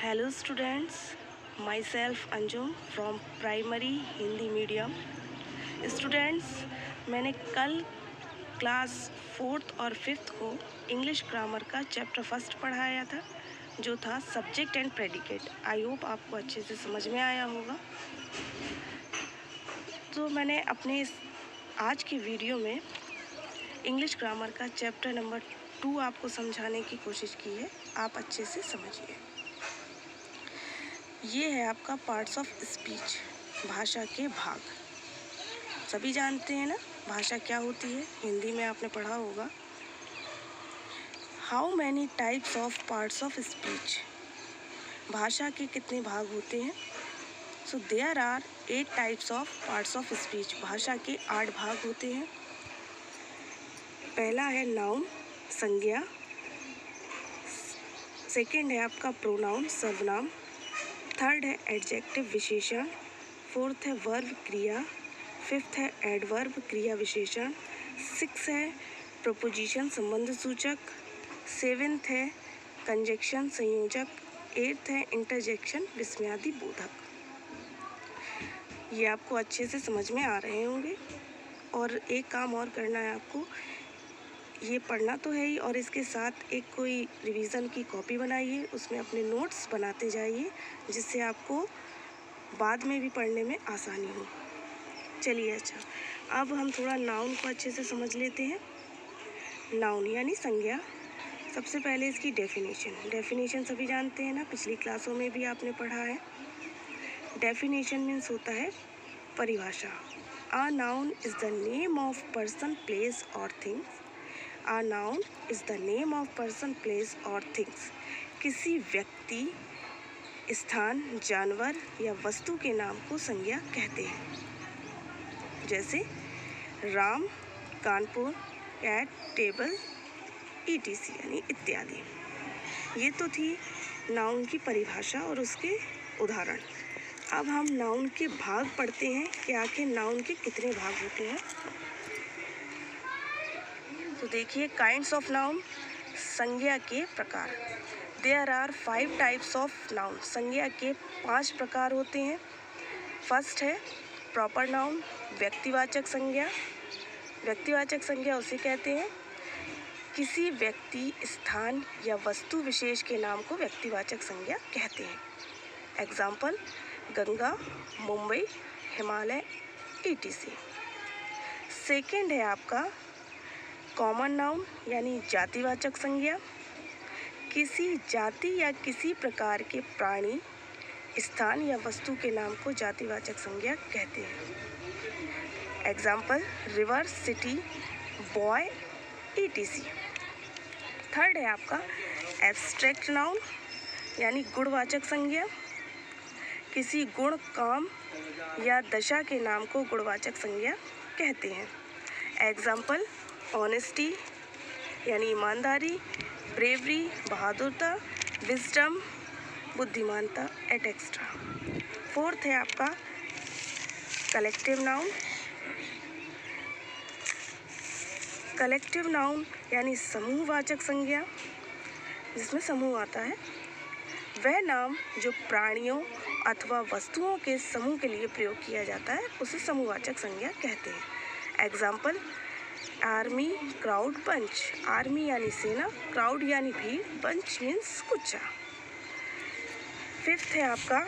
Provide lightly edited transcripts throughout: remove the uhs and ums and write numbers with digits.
Hello students, myself Anjum from primary Hindi medium. Students, मैंने कल class 4th और 5th को इंग्लिश ग्रामर का चैप्टर फर्स्ट पढ़ाया था, जो था subject and predicate. I hope आपको अच्छे से समझ में आया होगा। तो मैंने अपने आज की वीडियो में इंग्लिश ग्रामर का चैप्टर नंबर 2 आपको समझाने की कोशिश की है। आप अच्छे से समझिए। ये है आपका पार्ट्स ऑफ स्पीच, भाषा के भाग। सभी जानते हैं ना भाषा क्या होती है, हिंदी में आपने पढ़ा होगा। How many types of parts of speech, भाषा के कितने भाग होते हैं। So there are 8 types of parts of speech, भाषा के 8 भाग होते हैं। पहला है नाउन, संज्ञा। सेकंड है आपका प्रोनाउन, सर्वनाम। थर्ड है एडजेक्टिव, विशेषण। फोर्थ है वर्ब, क्रिया। फिफ्थ है एडवर्ब, क्रिया विशेषण। सिक्स है प्रपोजिशन, संबंध सूचक। सेवेंथ है कंजक्शन, संयोजक। एट्थ है इंटरजेक्शन, विस्मयादि बोधक। ये आपको अच्छे से समझ में आ रहे होंगे। और एक काम और करना है आपको, ये पढ़ना तो है ही, और इसके साथ एक कोई रिवीज़न की कॉपी बनाइए, उसमें अपने नोट्स बनाते जाइए, जिससे आपको बाद में भी पढ़ने में आसानी हो। चलिए, अच्छा, अब हम थोड़ा नाउन को अच्छे से समझ लेते हैं। नाउन यानी संज्ञा। सबसे पहले इसकी डेफिनेशन सभी जानते हैं ना, पिछली क्लासों में भी आपने पढ़ा है। डेफिनेशन मीन्स होता है परिभाषा। A noun is the name of person, place और things. A noun is the name of person, place और things। किसी व्यक्ति, स्थान, जानवर या वस्तु के नाम को संज्ञा कहते हैं। जैसे Ram, Kanpur, cat, table, etc यानी इत्यादि। ये तो थी नाउन की परिभाषा और उसके उदाहरण। अब हम नाउन के भाग पढ़ते हैं कि आखिर नाउन के कितने भाग होते हैं। तो देखिए, काइंड्स ऑफ नाउन, संज्ञा के प्रकार। There are 5 types of noun, संज्ञा के 5 प्रकार होते हैं। फर्स्ट है प्रॉपर नाउन, व्यक्तिवाचक संज्ञा। व्यक्तिवाचक संज्ञा उसे कहते हैं किसी व्यक्ति, स्थान या वस्तु विशेष के नाम को व्यक्तिवाचक संज्ञा कहते हैं। Example Ganga, Mumbai, Himalaya, etc। Second है आपका कॉमन नाउन यानी जातिवाचक संज्ञा। किसी जाति या किसी प्रकार के प्राणी, स्थान या वस्तु के नाम को जातिवाचक संज्ञा कहते हैं। Example river, city, boy, etc। Third है आपका एब्स्ट्रैक्ट नाउन यानी गुणवाचक संज्ञा। किसी गुण, काम या दशा के नाम को गुणवाचक संज्ञा कहते हैं। एग्जाम्पल ऑनेस्टी यानी ईमानदारी, ब्रेवरी, बहादुरता, विजडम, बुद्धिमानता, एटसेट्रा। फोर्थ है आपका कलेक्टिव नाउन। कलेक्टिव नाउन यानी समूहवाचक संज्ञा, जिसमें समूह आता है। वह नाम जो प्राणियों अथवा वस्तुओं के समूह के लिए प्रयोग किया जाता है, उसे समूहवाचक संज्ञा कहते हैं। Example army, crowd, bunch. Army यानी सेना, क्राउड यानी भीड़, बंच मीन्स गुच्छा। फिफ्थ है आपका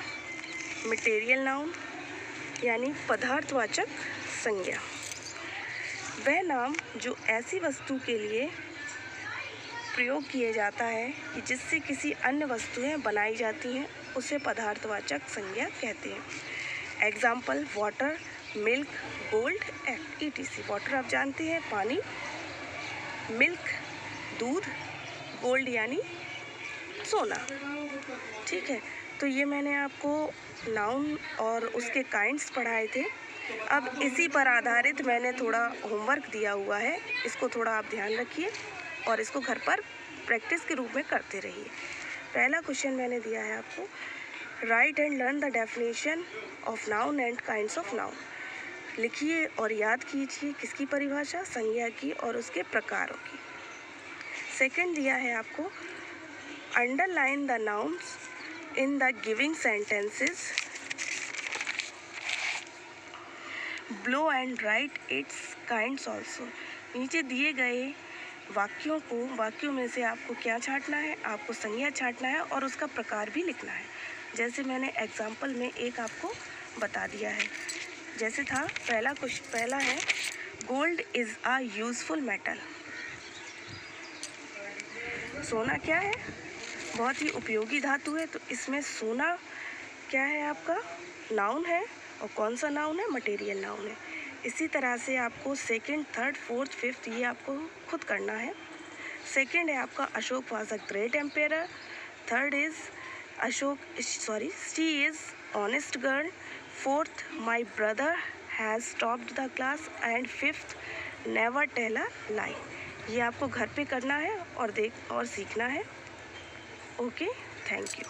मटेरियल नाउन यानी पदार्थवाचक संज्ञा। वह नाम जो ऐसी वस्तु के लिए प्रयोग किया जाता है कि जिससे किसी अन्य वस्तुएं बनाई जाती हैं, उसे पदार्थवाचक संज्ञा कहते हैं। Example water, milk, gold, etc। Water आप जानते हैं पानी, मिल्क दूध, गोल्ड यानी सोना। ठीक है, तो ये मैंने आपको नाउन और उसके काइंड्स पढ़ाए थे। अब इसी पर आधारित मैंने थोड़ा होमवर्क दिया हुआ है, इसको थोड़ा आप ध्यान रखिए और इसको घर पर प्रैक्टिस के रूप में करते रहिए। पहला क्वेश्चन मैंने दिया है आपको, right and learn the definition of noun and kinds of noun. लिखिए और याद कीजिए किसकी परिभाषा, संज्ञा की और उसके प्रकारों की। सेकंड दिया है आपको, underline the nouns In the giving sentences, blow and write its kinds also. नीचे दिए गए वाक्यों में से आपको क्या छांटना है, आपको संज्ञा छांटना है और उसका प्रकार भी लिखना है। जैसे मैंने एग्जाम्पल में एक आपको बता दिया है। जैसे था पहला है gold is a useful metal. सोना क्या है? बहुत ही उपयोगी धातु है। तो इसमें सोना क्या है आपका? नाउन है। और कौन सा नाउन है? मटेरियल नाउन है। इसी तरह से आपको सेकंड, थर्ड, फोर्थ, फिफ्थ ये आपको खुद करना है। सेकंड है आपका Ashok was a great empire. Third is she is honest girl. Fourth, my brother has topped the class. And fifth, never tell a lie. ये आपको घर पे करना है और सीखना है। Okay, thank you.